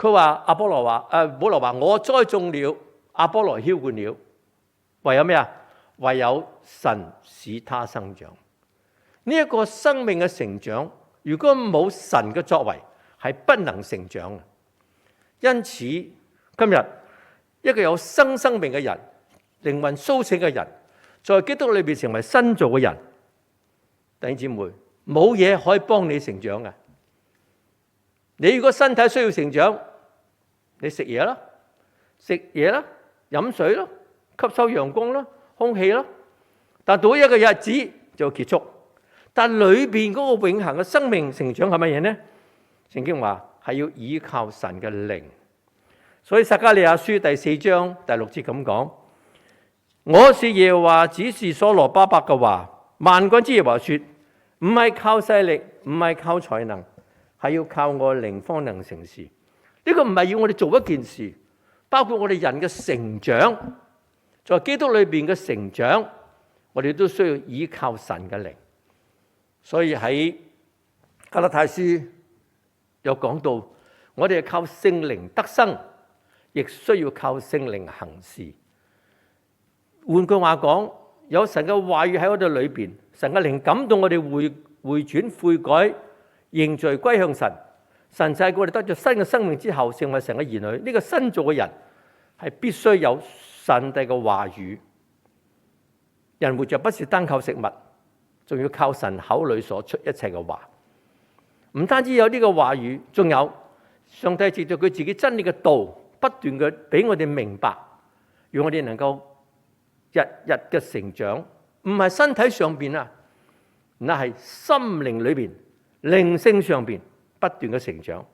佢話保羅話我栽種了，阿波羅澆灌了，唯有咩啊？唯有神使他生長。呢一個生命嘅成長，如果冇神嘅作為，係不能成長嘅。因此今日一個有生命嘅人，靈魂甦醒嘅人，在基督裏邊成為新造嘅人，弟兄姊妹，冇嘢可以幫你成長嘅。你如果身體需要成長，你食嘢啦，飲水啦，吸收陽光啦，空氣啦。但到一個日子就結束。但裏邊嗰個永恆嘅生命成長係乜嘢呢？聖經話係要依靠神嘅靈。所以撒迦利亞書第4章第6節咁講：我是耶和華指示所羅巴伯嘅話，萬軍之耶和華說，唔係靠勢力，唔係靠才能，係要靠我靈方能成事。呢個唔係要我哋做一件事，包括我哋人嘅成長，在基督裏邊嘅成長，我哋都需要依靠神嘅靈。所以喺加拉太書有講到，我哋係靠聖靈得生，亦需要靠聖靈行事。換句話講，有神嘅話語喺我哋裏邊，神嘅靈感動我哋回轉悔改，認罪歸向神。神就係我哋得咗新嘅生命之後，成為神嘅兒女。呢個新造嘅人係必須有上帝嘅話語。人活着不是單靠食物，仲要靠神口裏所出一切嘅話。唔單止有呢個話語，仲有上帝藉著佢自己真理嘅道，不斷嘅俾我哋明白，讓我哋能夠日日嘅成長，唔係身體上邊啊，那係心靈裏邊、靈性上邊不斷嘅成長。